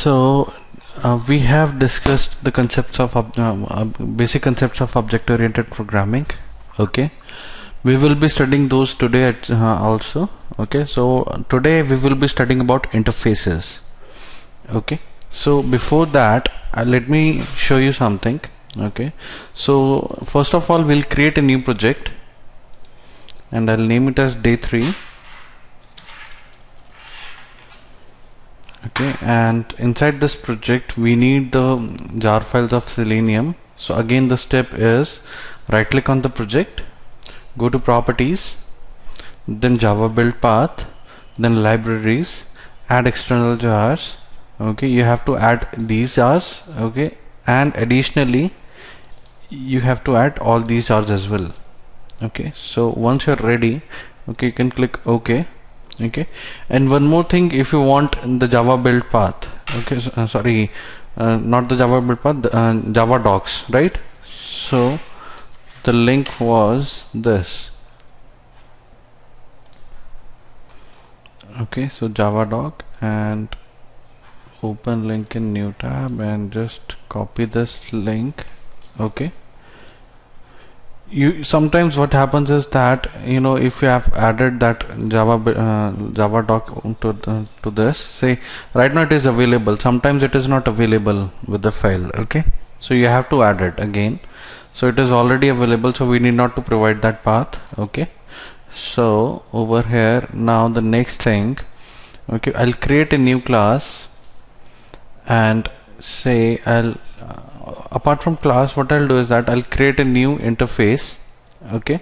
So we have discussed the concepts of basic concepts of object-oriented programming. Okay, we will be studying those today also. Okay, so today we will be studying about interfaces. Okay, so before that, let me show you something. Okay, so first of all, we'll create a new project, and I'll name it as day 3. Okay, and inside this project we need the jar files of Selenium. So again, the step is right click on the project, go to properties, then Java build path, then libraries, add external jars. Okay, you have to add these jars. Okay, and additionally you have to add all these jars as well. Okay, so once you're ready, okay, you can click OK. Okay, and one more thing, if you want the Java build path, okay, so, sorry, not the Java build path, the, Java docs, right? So the link was this. Okay, so Java doc, and open link in new tab and just copy this link. Okay, you sometimes what happens is that, you know, if you have added that Java doc to this, say right now it is available, sometimes it is not available with the file. Okay, so you have to add it again. So it is already available, so we need not to provide that path. Okay, so over here now the next thing, okay, I'll create a new class and say I'll apart from class, what I'll do is that I'll create a new interface. Okay,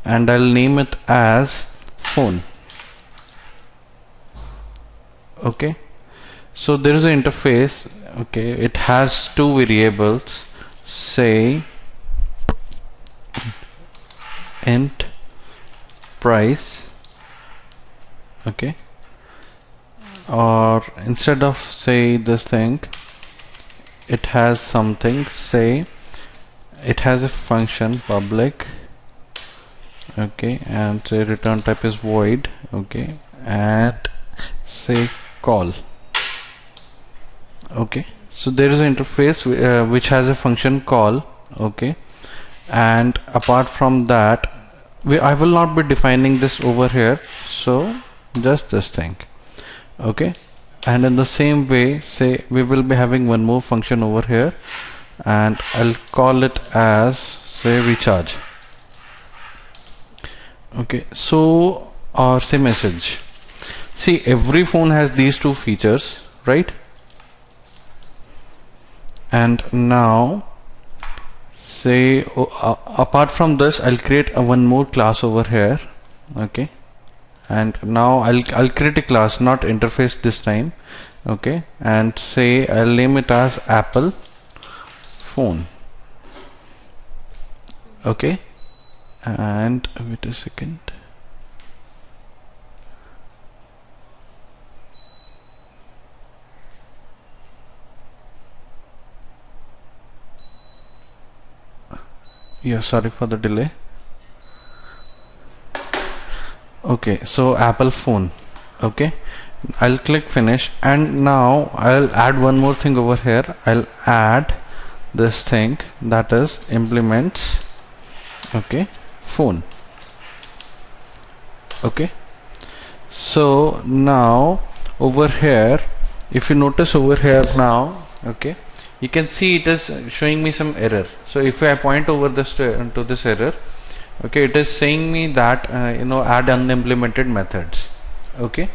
and I'll name it as phone. Okay, so there is an interface. Okay, it has two variables, say int price. Okay, or instead of say this thing, it has something, say it has a function public. Okay, and say return type is void. Okay, and say call. Okay, so there is an interface which has a function call. Okay, and apart from that, I will not be defining this over here, so just this thing. Okay, and in the same way, say we will be having one more function over here, and I'll call it as say recharge. Okay, so or say message. See, every phone has these two features, right? And now say apart from this, I'll create one more class over here. Okay, and now I'll create a class, not interface this time. Okay, and say I'll name it as Apple phone. Okay, and wait a second. Yeah, sorry for the delay. Okay, so Apple phone. Okay, I'll click finish, and now I'll add one more thing over here. I'll add this thing, that is implements. Okay, phone. Okay, so now over here, if you notice over here now, okay, you can see it is showing me some error. So if I point over this to this error, okay, it is saying me that you know, add unimplemented methods. Okay,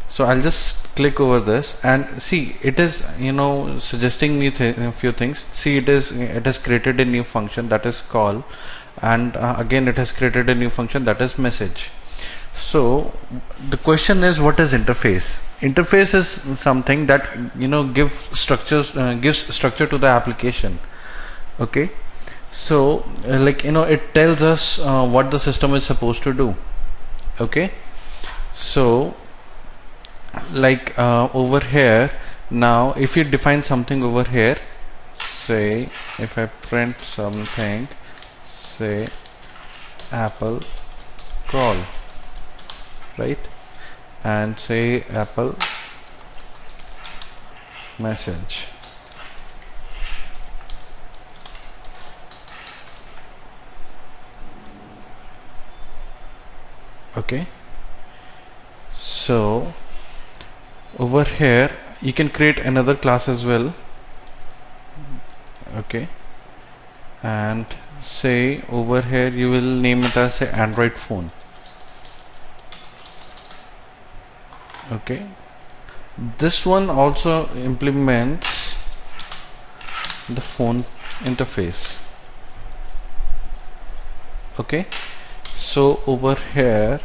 so I'll just click over this and see, it is, you know, suggesting me a few things. See, it has created a new function, that is call, and again it has created a new function, that is message. So the question is, what is interface? Interface is something that, you know, gives structure to the application. Okay, so like, you know, it tells us what the system is supposed to do. Okay, so like over here now, if you define something over here, say if I print something, say Apple call, right, and say Apple message. Okay, so over here you can create another class as well. Okay, and say over here you will name it as a Android phone. Okay, this one also implements the phone interface. Okay, so over here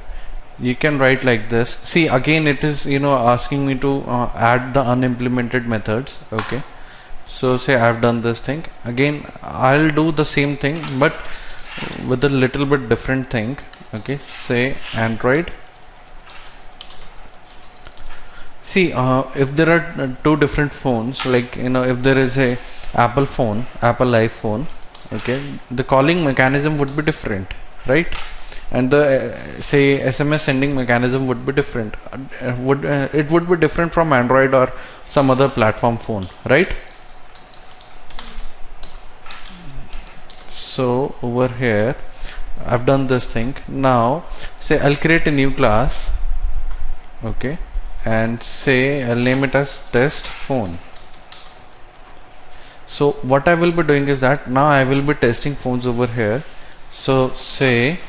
you can write like this. See, again it is asking me to add the unimplemented methods. Okay, so say I've done this thing. Again I'll do the same thing but with a little bit different thing. Okay, say Android. See, if there are two different phones, like if there is a Apple phone, Apple iPhone, okay, the calling mechanism would be different, right? And the say SMS sending mechanism would be different. It would be different from Android or some other platform phone, right? So over here I've done this thing. Now say I'll create a new class. Okay, and say I'll name it as test phone. So what I will be doing is that now I will be testing phones over here. So say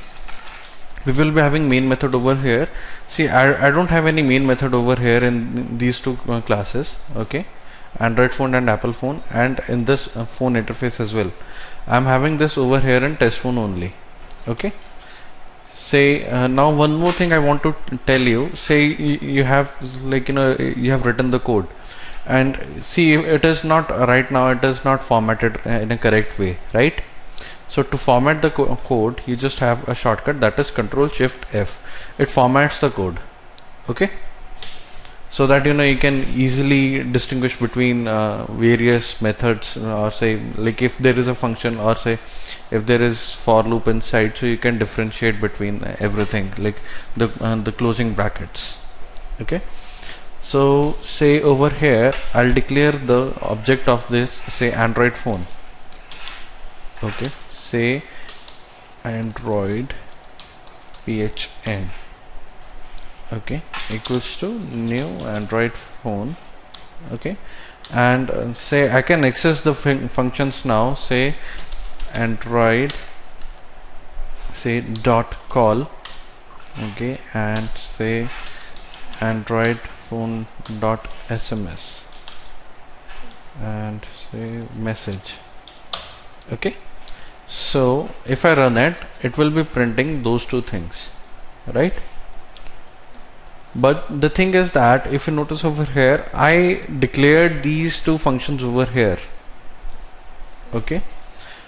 we will be having main method over here. See, I don't have any main method over here in these two classes. Okay, Android phone and Apple phone, and in this phone interface as well. I'm having this over here in test phone only. Okay, say now one more thing I want to tell you. Say you have you have written the code, and see it is not right now, it is not formatted in a correct way, right? So to format the code you just have a shortcut, that is Control Shift F. It formats the code. Okay, so that you can easily distinguish between various methods, or say like if there is a function, or say if there is for loop inside, so you can differentiate between everything, like the closing brackets. Okay, so say over here I'll declare the object of this, say Android phone. Okay, say Android phn. Okay, equals to new Android phone. Okay, and say I can access the functions now. Say Android, say dot call. Okay, and say Android phone dot SMS, and say message. Okay, so if I run it, it will be printing those two things, right? But the thing is that if you notice over here, I declared these two functions over here. Okay,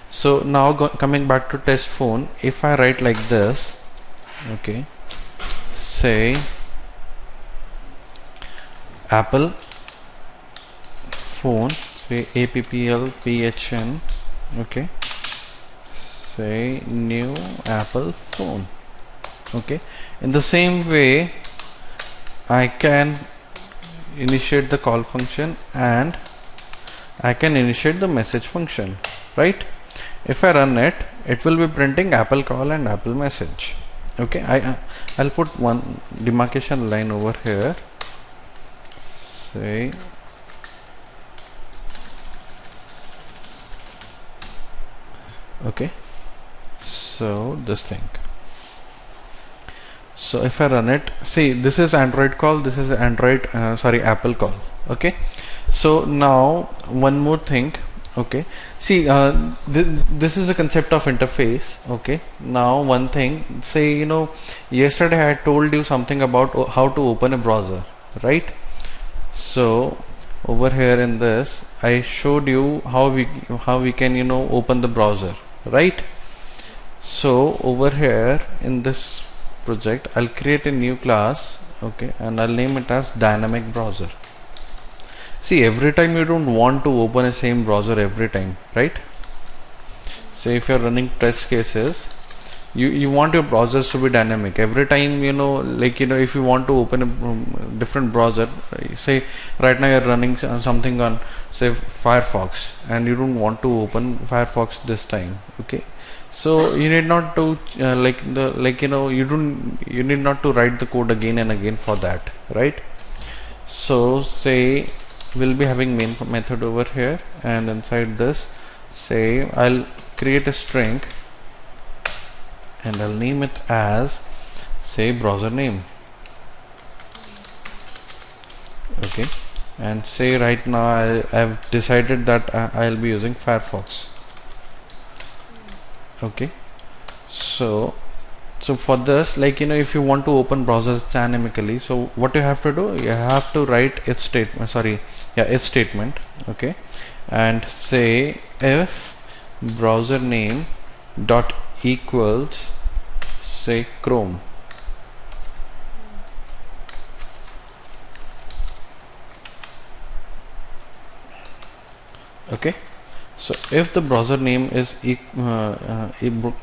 so now coming back to test phone, if I write like this, okay, say Apple phone, say appl phn. Okay, say new Apple phone. Okay, in the same way I can initiate the call function and I can initiate the message function, right? If I run it, it will be printing Apple call and Apple message. Okay, I'll put one demarcation line over here. Say okay, so this thing. So if I run it, see this is Android call, this is Android Apple call. Okay, so now one more thing. Okay, see this is a concept of interface. Okay, now one thing, say yesterday I told you something about how to open a browser, right? So over here in this I showed you how we can open the browser, right? So over here in this project I'll create a new class. Okay, and I'll name it as dynamic browser. See, every time you don't want to open a same browser every time, right? So if you're running test cases, you want your browsers to be dynamic every time, you know, like, you know, if you want to open a different browser, say right now you're running something on, say, Firefox, and you don't want to open Firefox this time, okay, so you need not to you know, you need not to write the code again and again for that, right? So say we'll be having main method over here, and inside this, say I'll create a string and I'll name it as, say, browser name, okay, and say right now I've decided that I'll be using Firefox, okay. So for this, like, you know, if you want to open browsers dynamically, so what you have to do, you have to write if statement, if statement, okay, and say if browser name dot equals, say, Chrome, okay. So if the browser name is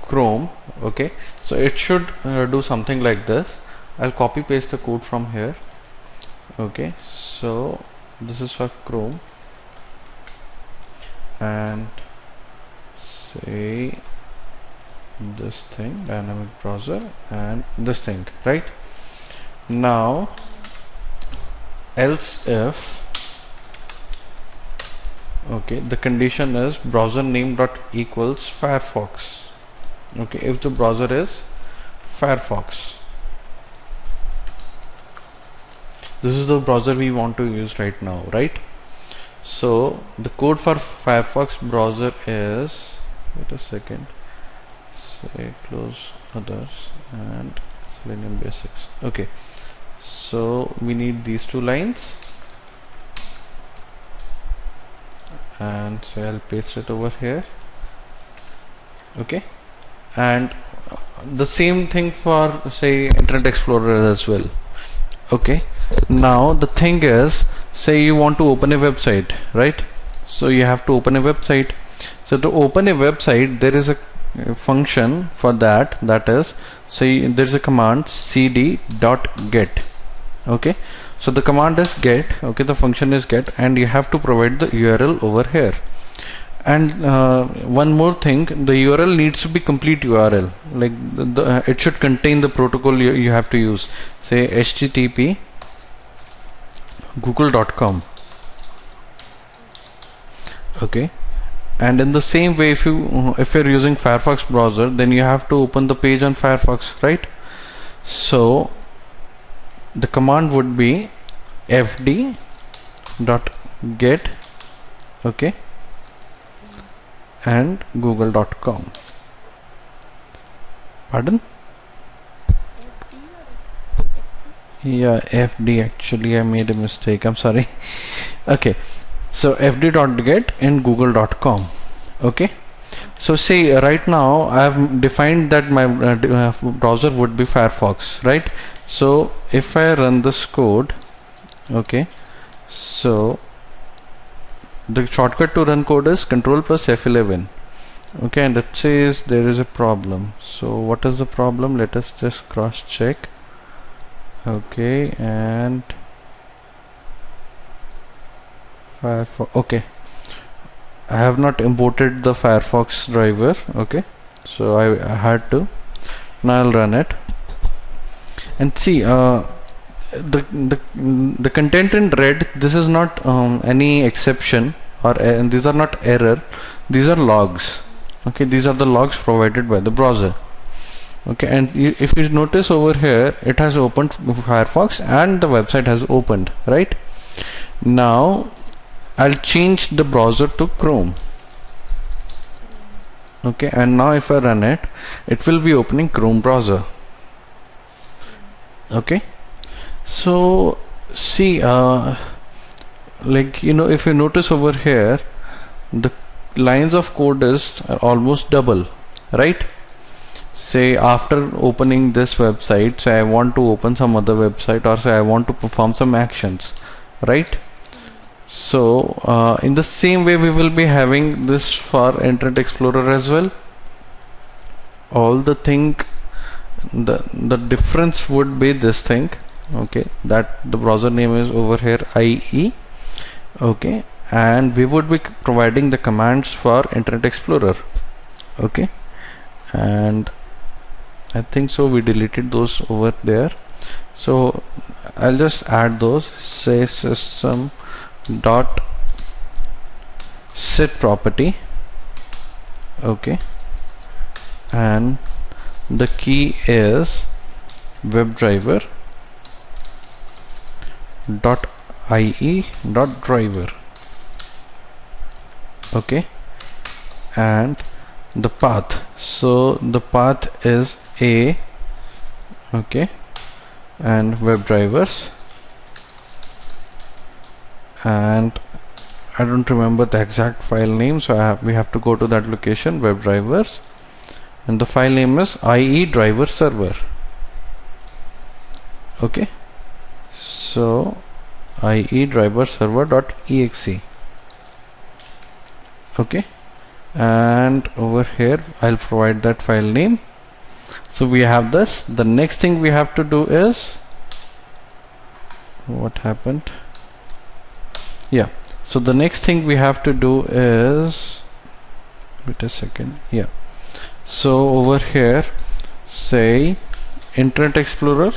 Chrome, okay, so it should do something like this. I'll copy paste the code from here, okay. So this is for Chrome, and say this thing, dynamic browser, and this thing, right? Now else if, okay, the condition is browser name dot equals Firefox, okay, if the browser is Firefox. This is the browser we want to use right now, right? So the code for Firefox browser is, wait a second, say close others and Selenium basics, okay. So we need these two lines, and so I'll paste it over here, okay. And the same thing for, say, Internet Explorer as well, okay. Now the thing is, say you want to open a website, right? So you have to open a website. So to open a website, there is a function for that, that is, say there's a command cd.get, okay. So the command is get, okay, the function is get, and you have to provide the URL over here. And one more thing, the URL needs to be complete URL, like it should contain the protocol you have to use, say http google.com, okay. And in the same way, if you're using Firefox browser, then you have to open the page on Firefox, right? So the command would be fd.get, okay, and google.com. Pardon? Yeah, fd, actually I made a mistake, I'm sorry. Okay, so fd.get and google.com, okay. So say right now I have defined that my browser would be Firefox, right? So if I run this code, okay, so the shortcut to run code is Control plus F11, okay, and it says there is a problem. So what is the problem? Let us just cross check, okay, and Firefox, okay, I have not imported the Firefox driver, okay, so I had to. Now I'll run it and see the content in red. This is not any exception, or these are not error, these are logs, okay. These are the logs provided by the browser, okay. And if you notice over here, it has opened Firefox and the website has opened, right? Now I'll change the browser to Chrome, okay, and now if I run it, it will be opening Chrome browser, okay. So see, like, you know, if you notice over here, the lines of code is almost double, right? Say after opening this website, say I want to open some other website, or say I want to perform some actions, right? So in the same way we will be having this for Internet Explorer as well, all the thing, the difference would be this thing, okay, that the browser name is over here IE, okay, and we would be providing the commands for Internet Explorer, okay, and I think so we deleted those over there, so I'll just add those. Say system dot set property, okay, and the key is WebDriver dot IE dot driver, okay, and the path, so the path is A, okay, and WebDrivers, and I don't remember the exact file name, so we have to go to that location, WebDrivers, and the file name is IE driver server, okay, so IE driver server dot exe, okay, and over here I'll provide that file name. So we have this. The next thing we have to do is, what happened? Yeah, so the next thing we have to do is, wait a second, yeah, so over here say Internet Explorer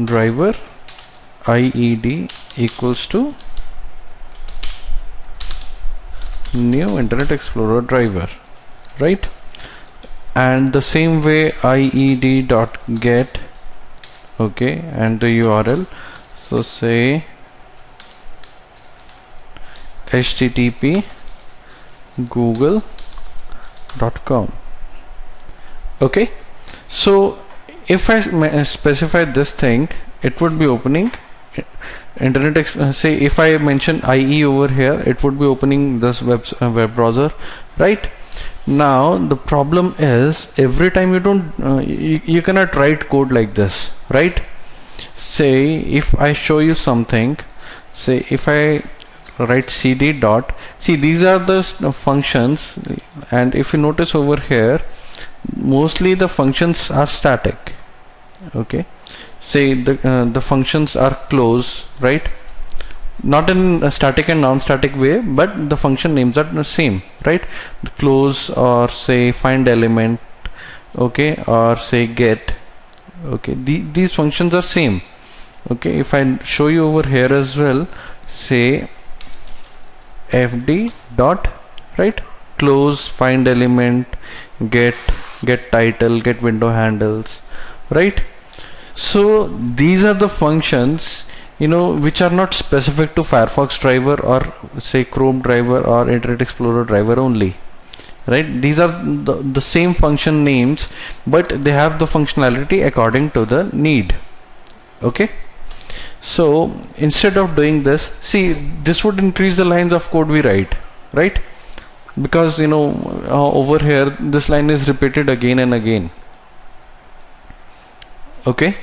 driver IED equals to new Internet Explorer driver, right? And the same way IED dot get, okay, and the URL, so say http google.com, okay. So if I specify this thing, it would be opening say if I mention IE over here, it would be opening this web browser, right? Now the problem is, every time you don't you cannot write code like this, right? Say if I show you something, say if I write cd dot, see these are the functions, and if you notice over here, mostly the functions are static, okay. Say the functions are close, right? Not in a static and non-static way, but the function names are the same, right? The close, or say find element, okay, or say get, okay, these functions are same, okay. If I show you over here as well, say fd dot, right, close, find element, get title, get window handles, right? So these are the functions, you know, which are not specific to Firefox driver or say Chrome driver or Internet Explorer driver only, right? These are the same function names, but they have the functionality according to the need, okay. So instead of doing this, see, this would increase the lines of code we write, right? Because you know over here this line is repeated again and again, okay.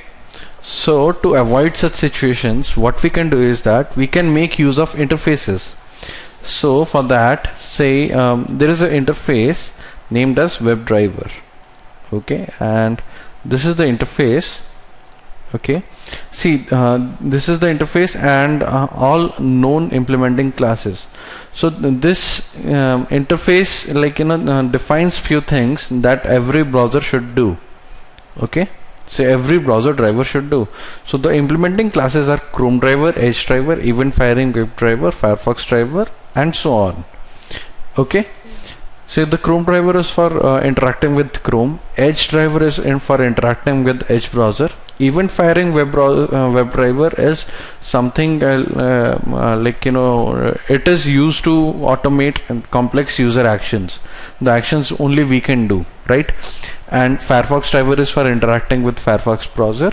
So to avoid such situations, what we can do is that we can make use of interfaces. So for that, say there is an interface named as WebDriver, okay, and this is the interface, okay. See this is the interface and all known implementing classes. So this interface, like, you know, defines few things that every browser should do, okay. So every browser driver should do. So the implementing classes are Chrome driver, Edge driver, event firing web driver, Firefox driver, and so on, okay. So the Chrome driver is for interacting with Chrome, Edge driver is for interacting with Edge browser, event firing web driver is something like, you know, it is used to automate complex user actions, the actions only we can do, right? And Firefox driver is for interacting with Firefox browser,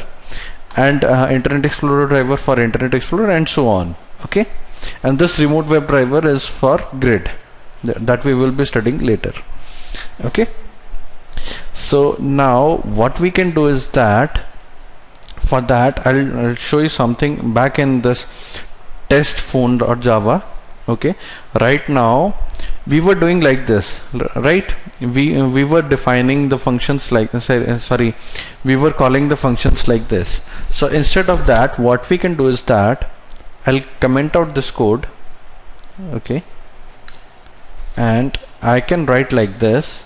and Internet Explorer driver for Internet Explorer, and so on, okay. And this remote web driver is for grid, that we will be studying later, okay. So now what we can do is that, for that I'll show you something back in this test phone.java, Okay, right now we were doing like this, right? We were defining the functions like sorry, we were calling the functions like this. So instead of that, what we can do is that I'll comment out this code, okay, and I can write like this,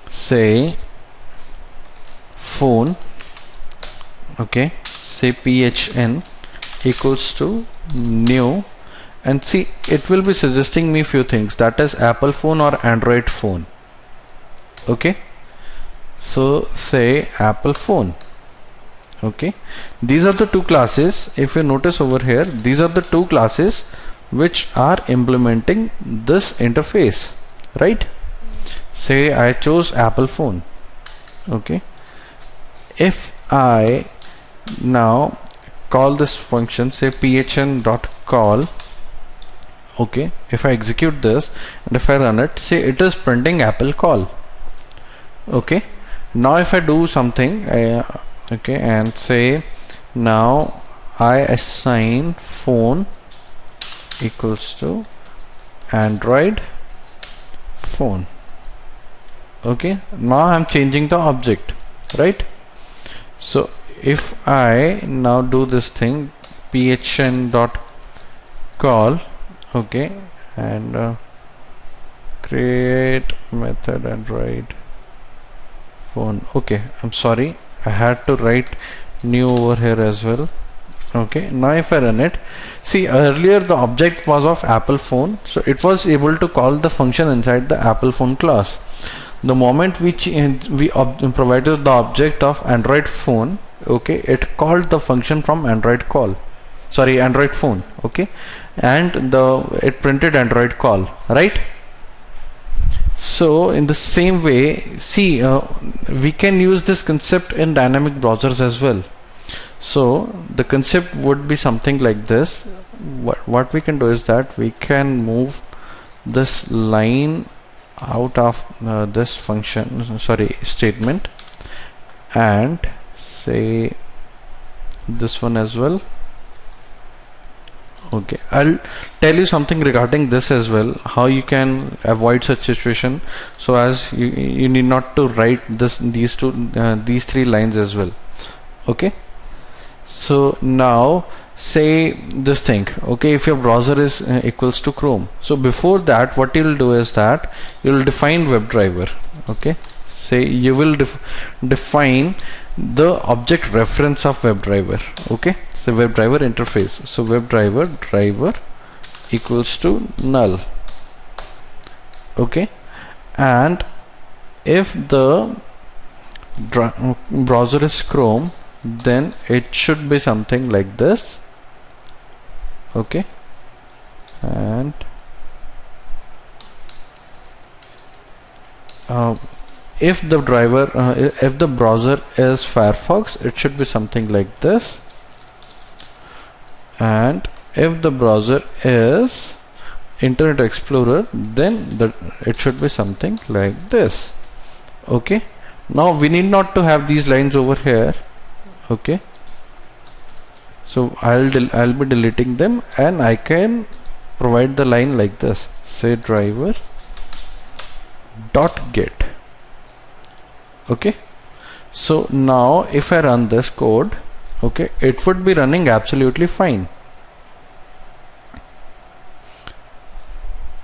say phone, okay, say phn equals to new, and see, it will be suggesting me few things, that is Apple phone or Android phone. Okay, so say Apple phone. Okay, these are the two classes. If you notice over here, these are the two classes which are implementing this interface, right? Say I chose Apple phone. Okay, if I now call this function, say phn.call, okay, if I execute this and if I run it, see, it is printing Apple call. Okay, now if I do something, okay, and say now I assign phone equals to Android phone. Okay, now I'm changing the object, right? So if I now do this thing, phn.call, okay, and create method Android phone. Okay, I'm sorry, I had to write new over here as well. Okay, now if I run it, see, earlier the object was of Apple phone, so it was able to call the function inside the Apple phone class. The moment we provided the object of Android phone, okay, it called the function from Android call, sorry, Android phone, okay, and it printed Android call, right? So in the same way, see, we can use this concept in dynamic browsers as well. So the concept would be something like this. What we can do is that we can move this line out of this function, sorry, statement, and say this one as well. Okay, I'll tell you something regarding this as well, how you can avoid such situation, so as you need not to write these three lines as well. Okay, so now say this thing, okay, if your browser is equals to Chrome, so before that what you'll do is that you'll define WebDriver. Okay, say you will define the object reference of WebDriver. Okay, so WebDriver interface, so WebDriver driver equals to null. Okay, and if the browser is Chrome, then it should be something like this. Okay, and if the browser is Firefox, it should be something like this, and if the browser is Internet Explorer, then it should be something like this. Okay, now we need not to have these lines over here. Okay, so I'll be deleting them, and I can provide the line like this, say driver dot get. Okay, so now if I run this code, okay, it would be running absolutely fine.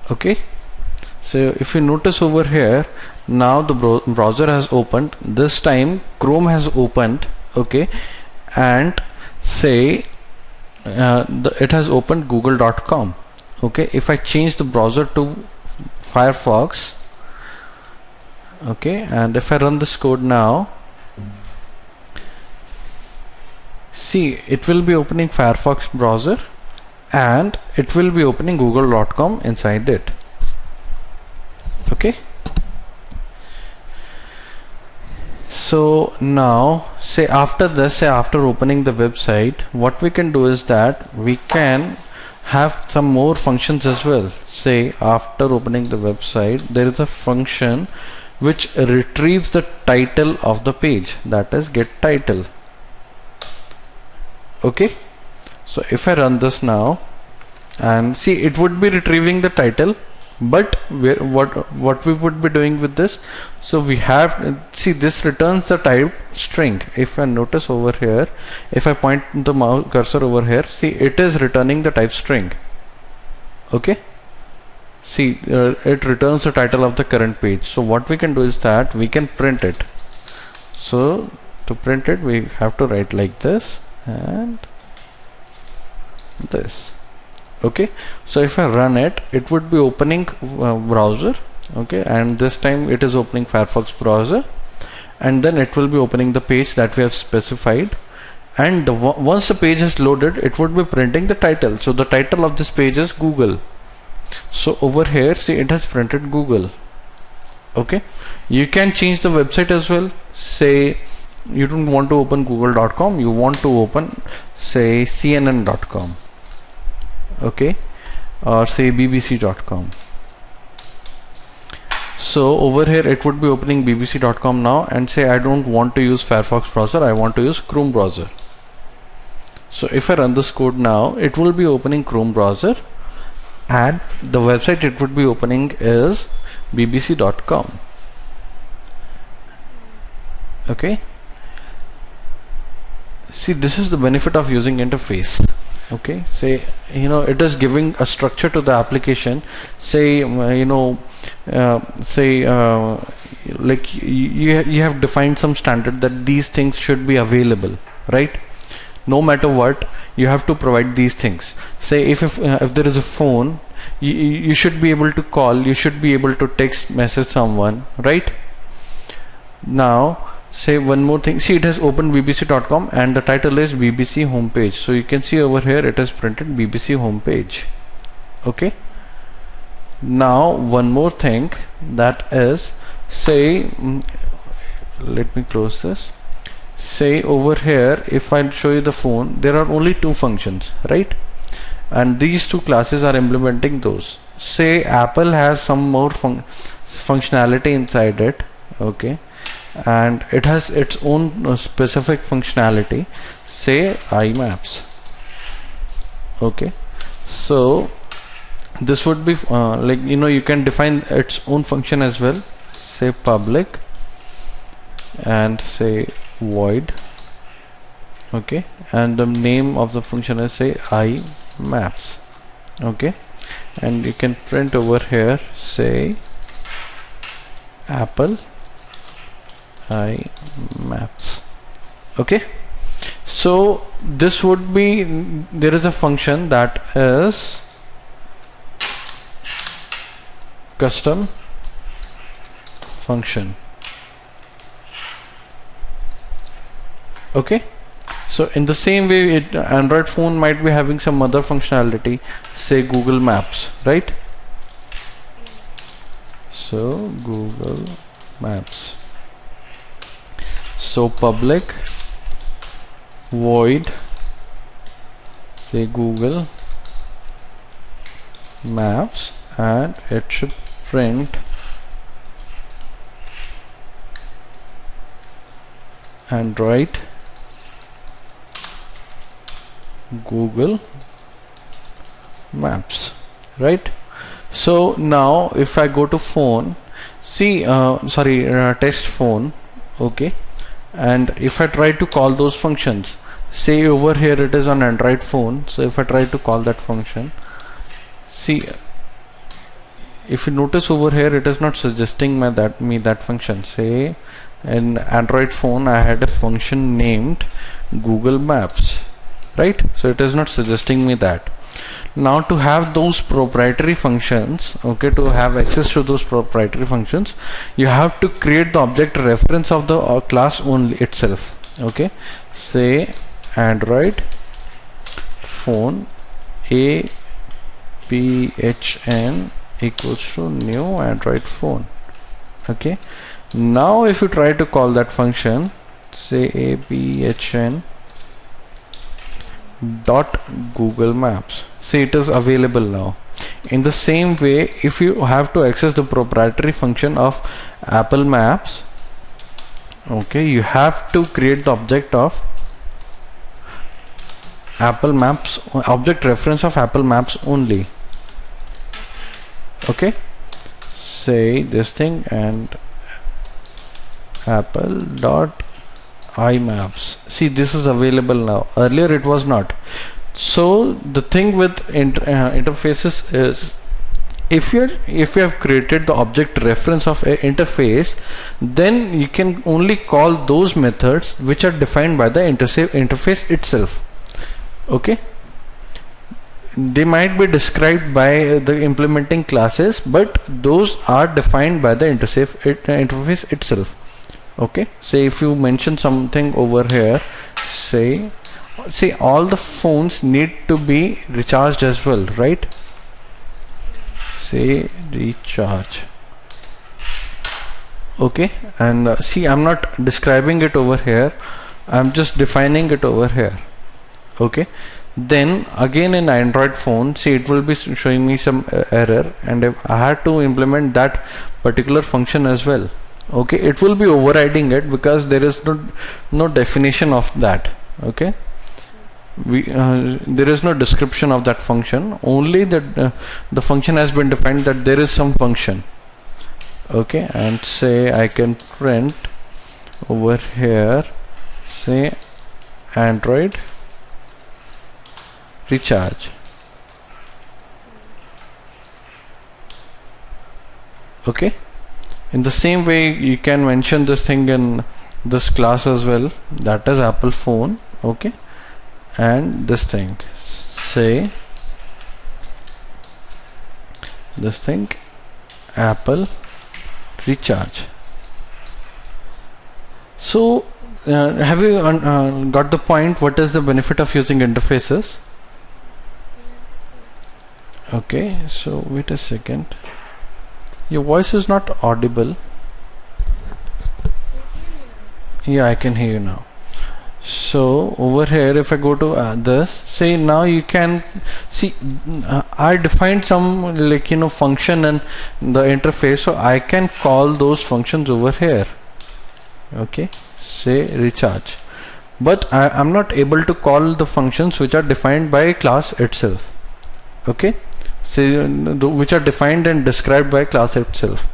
Okay, so if you notice over here, now the browser has opened, this time Chrome has opened. Okay, and say it has opened google.com. Okay, if I change the browser to Firefox, okay, and if I run this code now, see, it will be opening Firefox browser and it will be opening google.com inside it. Okay, so now say after this, say after opening the website, what we can do is that we can have some more functions as well. Say after opening the website, there is a function which retrieves the title of the page, that is GetTitle. Okay, so if I run this now, and see, it would be retrieving the title, but what we would be doing with this, so we have, see, this returns the type string. If I notice over here, if I point the mouse cursor over here, see, it is returning the type string. Okay, see, it returns the title of the current page. So what we can do is that we can print it. So to print it, we have to write like this and this. Okay, so if I run it, it would be opening browser. Okay, and this time it is opening Firefox browser, and then it will be opening the page that we have specified, and once the page is loaded, it would be printing the title. So the title of this page is Google. So over here, see, it has printed Google. Okay, you can change the website as well. Say you don't want to open google.com, you want to open, say, cnn.com. okay, or say bbc.com. so over here it would be opening bbc.com now, and say I don't want to use Firefox browser, I want to use Chrome browser. So if I run this code now, it will be opening Chrome browser, and the website it would be opening is bbc.com. okay, see, this is the benefit of using interface. Okay, say, you know, it is giving a structure to the application. Say, you know, like you have defined some standard that these things should be available, right? No matter what, you have to provide these things. Say if there is a phone, you should be able to call, you should be able to text message someone, right? Now say one more thing, see, it has opened bbc.com and the title is BBC homepage. So you can see over here it has printed BBC homepage. Okay, now one more thing, that is, say, let me close this. Say over here, if I show you the phone, there are only two functions, right? And these two classes are implementing those. Say Apple has some more functionality inside it. Okay, and it has its own specific functionality, say iMaps. Okay, so this would be like, you know, you can define its own function as well. Say public and say void. Okay, and the name of the function is, say, iMaps. Okay, and you can print over here, say, Apple iMaps. Okay, so this would be, there is a function that is custom function. Okay, so in the same way, Android phone might be having some other functionality, say Google Maps, right? So Google Maps. So public void, say Google Maps, and it should print Android Google Maps, right? So now if I go to phone, see, test phone. Okay, and if I try to call those functions, say over here it is on Android phone, so if I try to call that function, see, if you notice over here, it is not suggesting me that function. Say in Android phone I had a function named Google Maps, right? So it is not suggesting me that. Now to have those proprietary functions, okay, to have access to those proprietary functions, you have to create the object reference of the class only itself. Okay, say Android phone apn equals to new Android phone. Okay, now if you try to call that function, say apn dot Google Maps, see, it is available now. In the same way, if you have to access the proprietary function of Apple Maps, okay, you have to create the object of Apple Maps, object reference of Apple Maps only. Okay, say this thing and apple dot iMaps. See, this is available now. Earlier it was not. So the thing with interfaces is, if you have created the object reference of a interface, then you can only call those methods which are defined by the interface itself. Okay, they might be described by the implementing classes, but those are defined by the interface itself. Okay, say if you mention something over here, say all the phones need to be recharged as well, right? Say recharge. Okay, and see, I'm not describing it over here, I'm just defining it over here. Okay, then again in Android phone, see, it will be showing me some error, and if I had to implement that particular function as well, okay, it will be overriding it because there is no definition of that. Okay, there is no description of that function, only that the function has been defined that there is some function. Okay, and say I can print over here, say Android recharge. Okay, in the same way you can mention this thing in this class as well, that is Apple phone. Okay, and this thing, say this thing Apple recharge. So have you got the point? What is the benefit of using interfaces? Okay, so wait a second, your voice is not audible. Yeah, I can hear you now. So over here, if I go to this, say now you can see I defined some, like, function in the interface, so I can call those functions over here. Okay, say recharge, but I'm not able to call the functions which are defined by class itself. Okay, say which are defined and described by class itself.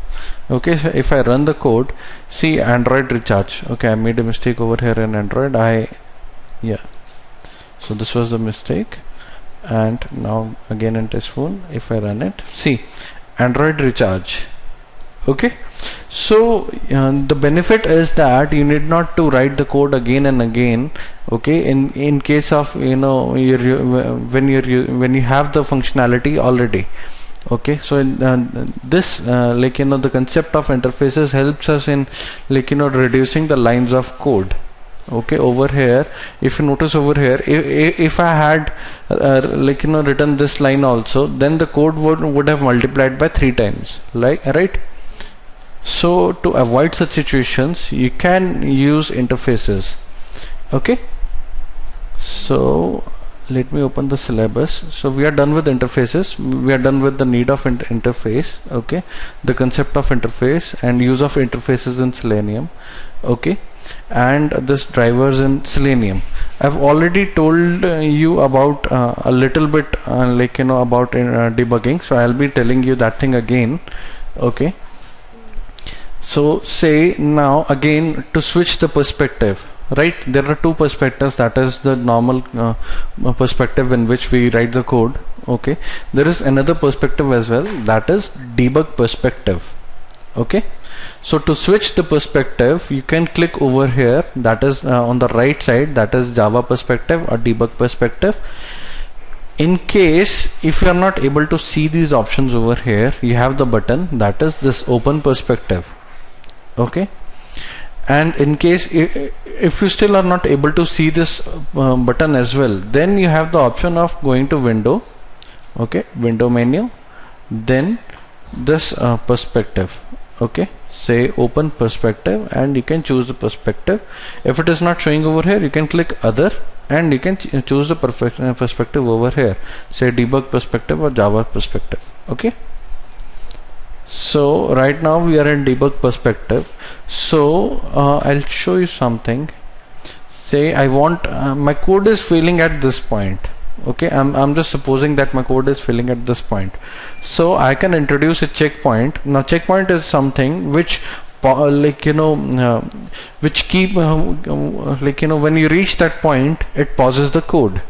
Okay, so if I run the code, see Android recharge. Okay, I made a mistake over here in Android. So this was the mistake, and now again in test phone, if I run it, see Android recharge. Okay, so the benefit is that you need not to write the code again and again. Okay, in case of when you have the functionality already. Okay, so this the concept of interfaces helps us in reducing the lines of code. Okay, over here, if you notice over here, if I had written this line also, then the code would have multiplied by 3 times, right? So to avoid such situations, you can use interfaces. Okay, so let me open the syllabus. So we are done with interfaces, we are done with the need of interface. Okay, the concept of interface and use of interfaces in Selenium. Okay, and this drivers in Selenium. I've already told you about a little bit about debugging, so I'll be telling you that thing again. Okay, so say now again to switch the perspective, right? There are 2 perspectives, that is the normal perspective in which we write the code. Okay, there is another perspective as well, that is debug perspective. Okay, so to switch the perspective, you can click over here, that is on the right side, that is Java perspective or debug perspective. In case if you are not able to see these options over here, you have the button, that is this open perspective. Okay, and in case if you still are not able to see this button as well, then you have the option of going to window. Okay, window menu, then this perspective. Okay, say open perspective, and you can choose the perspective. If it is not showing over here, you can click other, and you can choose the perspective over here, say debug perspective or Java perspective. Okay, so right now we are in debug perspective. So I'll show you something. say I want my code is failing at this point. Okay, I'm just supposing that my code is failing at this point, so I can introduce a checkpoint. Now checkpoint is something which which keep when you reach that point, it pauses the code.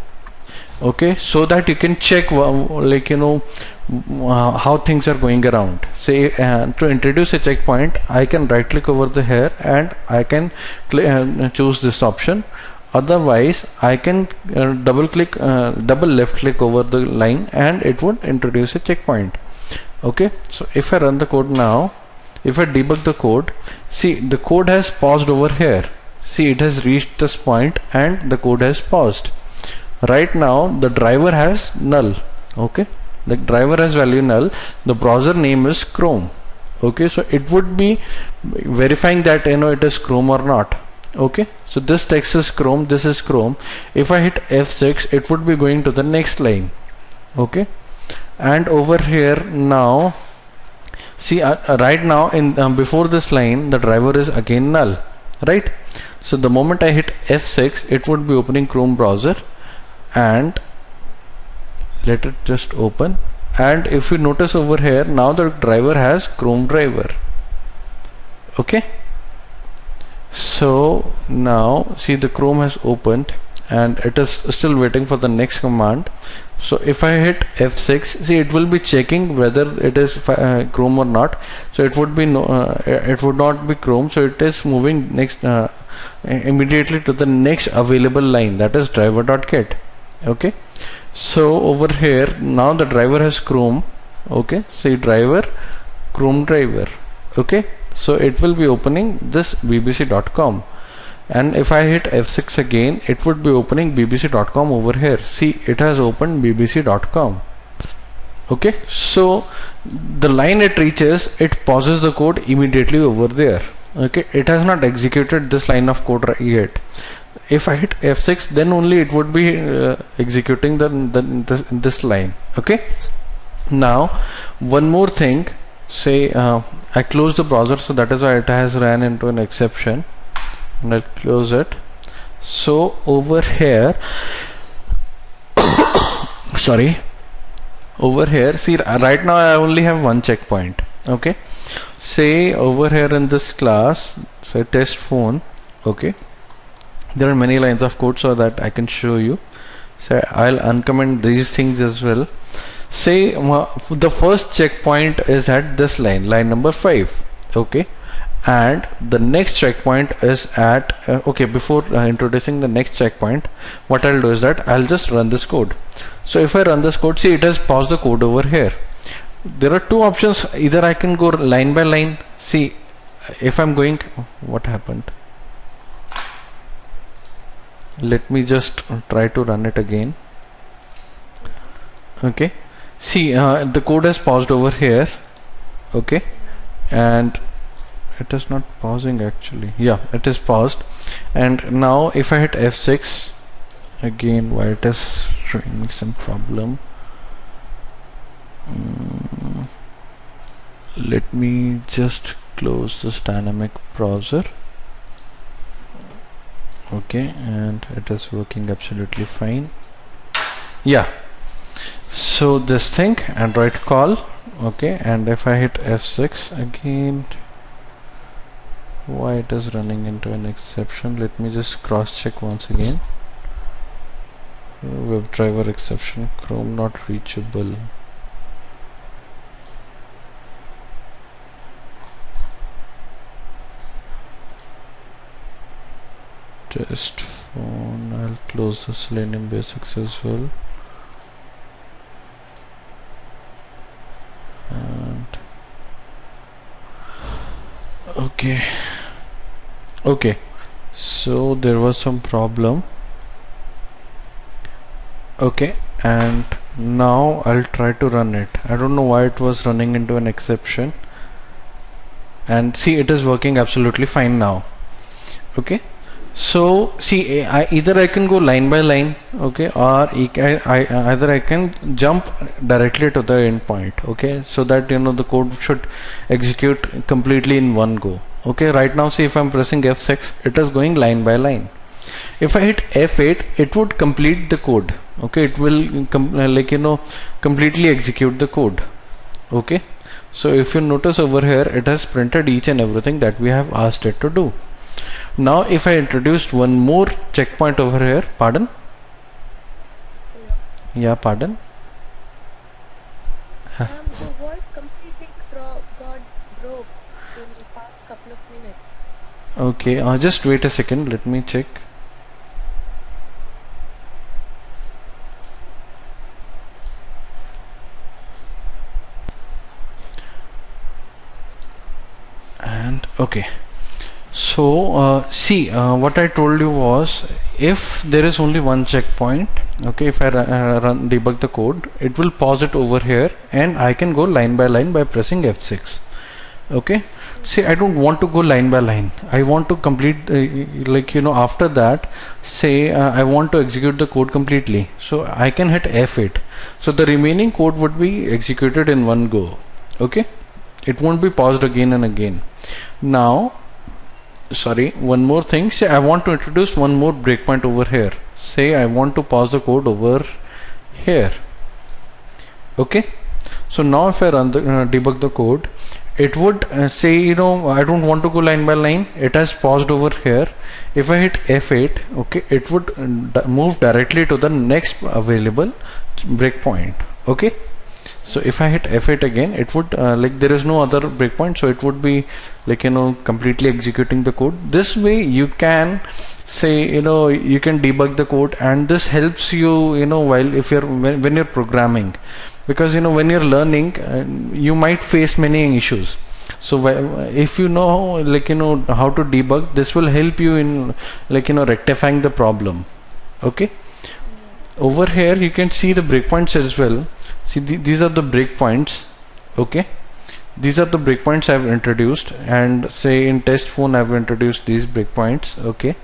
Okay, so that you can check how things are going around. Say to introduce a checkpoint, I can right click over the here and I can choose this option. Otherwise I can double left click over the line and it would introduce a checkpoint. Okay, so if I run the code now, if I debug the code, see the code has paused over here. See, it has reached this point and the code has paused. Right now the driver has null. Okay, the driver has value null. The browser name is Chrome. Okay, so it would be verifying that it is Chrome or not. Okay, so this text is Chrome, this is Chrome. If I hit F6, it would be going to the next line. Okay, and over here now, see right now in before this line the driver is again null, right? So the moment I hit F6, it would be opening Chrome browser, and let it just open. And if you notice over here, now the driver has Chrome driver. Okay, so now see the Chrome has opened and it is still waiting for the next command. So if I hit F6, see it will be checking whether it is Chrome or not. So it would be it would not be Chrome, so it is moving next immediately to the next available line, that is driver.get. Okay, so over here now the driver has Chrome. Okay, see driver, Chrome driver. Okay, so it will be opening this bbc.com, and if I hit F6 again, it would be opening bbc.com over here. See, it has opened bbc.com. Okay, so the line it reaches, it pauses the code immediately over there. Okay, it has not executed this line of code yet. If I hit F6, then only it would be executing this line. Okay, now one more thing. Say I close the browser, so that is why it has ran into an exception, and I'll close it. So over here sorry, over here, see right now I only have one checkpoint. Okay, say over here in this class, say test phone. Okay, there are many lines of code so that I can show you. So I'll uncomment these things as well. Say the first checkpoint is at this line number 5. Okay, and the next checkpoint is at okay, before introducing the next checkpoint, what I'll do is that I'll just run this code. So if I run this code, see it has paused the code over here. There are two options. Either I can go line by line. See, if I'm going, what happened? Let me just try to run it again. Okay, see the code has paused over here. Okay, and it is not pausing actually. Yeah, it is paused. And now if I hit F6 again, why it is showing me some problem? Let me just close this dynamic browser. Okay, and it is working absolutely fine. Yeah, so this thing, Android call. Okay, and if I hit F6 again, why it is running into an exception? Let me just cross check once again. WebDriver exception, Chrome not reachable. Test phone. I'll close the Selenium basics as well. And okay, so there was some problem. Okay, and now I'll try to run it. I don't know why it was running into an exception, and see it is working absolutely fine now. Okay, so see either I can go line by line, okay, or either I can jump directly to the endpoint. Okay, so that the code should execute completely in one go. Okay, right now see if I'm pressing F6, it is going line by line. If I hit F8, it would complete the code. Okay, it will completely execute the code. Okay, so if you notice over here, it has printed each and everything that we have asked it to do. Now if I introduced one more checkpoint over here, pardon? Yeah, pardon? The voice completely got broke in the past couple of minutes. Okay, just wait a second, let me check. And okay, so see, what I told you was, if there is only one checkpoint, okay, if I run debug the code, it will pause it over here and I can go line by line by pressing F6. Okay, see, I don't want to go line by line. I want to complete after that, say I want to execute the code completely, so I can hit F8, so the remaining code would be executed in one go. Okay, it won't be paused again and again. Now, sorry, one more thing, say I want to introduce one more breakpoint over here. Say I want to pause the code over here. Okay, so now if I run the debug the code, it would say, I don't want to go line by line, it has paused over here. If I hit F8, okay, it would move directly to the next available breakpoint. Okay, so if I hit F8 again, it would there is no other breakpoint, so it would be completely executing the code. This way you can say, you can debug the code, and this helps you, while if you're when you're programming, because when you're learning, you might face many issues. So if you know how to debug, this will help you in rectifying the problem. Okay, over here you can see the breakpoints as well. See, these are the breakpoints. Okay, these are the breakpoints I've introduced, and say in test phone I've introduced these breakpoints. Okay,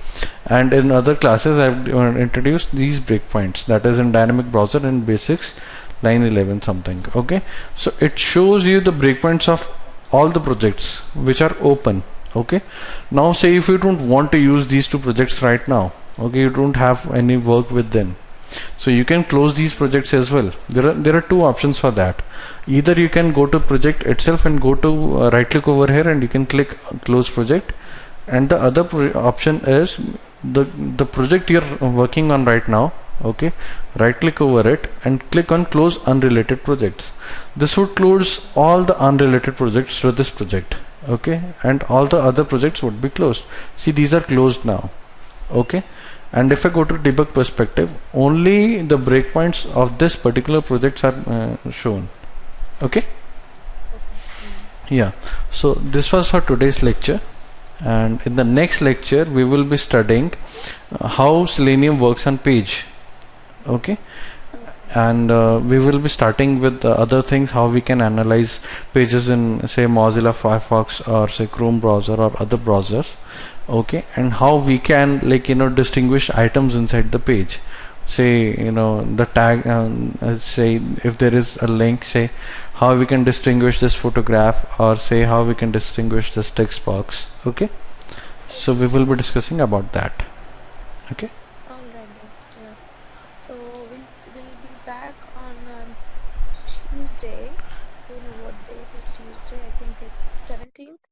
and in other classes I've introduced these breakpoints, that is in dynamic browser and basics line 11 something. Okay, so it shows you the breakpoints of all the projects which are open. Okay, now say if you don't want to use these two projects right now, okay, you don't have any work with them, so you can close these projects as well. There are two options for that. Either you can go to project itself and go to right click over here and you can click close project, and the other option is the project you're working on right now. Okay, right click over it and click on close unrelated projects. This would close all the unrelated projects to this project. Okay, and all the other projects would be closed. See, these are closed now. Okay, and if I go to debug perspective, only the breakpoints of this particular projects are shown. Okay, yeah, so this was for today's lecture, and in the next lecture we will be studying how Selenium works on page. Okay, and we will be starting with other things, how we can analyze pages in say Mozilla Firefox or say Chrome browser or other browsers. Okay, and how we can distinguish items inside the page. Say the tag, say if there is a link, say how we can distinguish this photograph, or say how we can distinguish this text box. Okay, so we will be discussing about that. Okay, All right then. Yeah. So we'll be back on Tuesday. I don't know what date is Tuesday. I think it's 17th.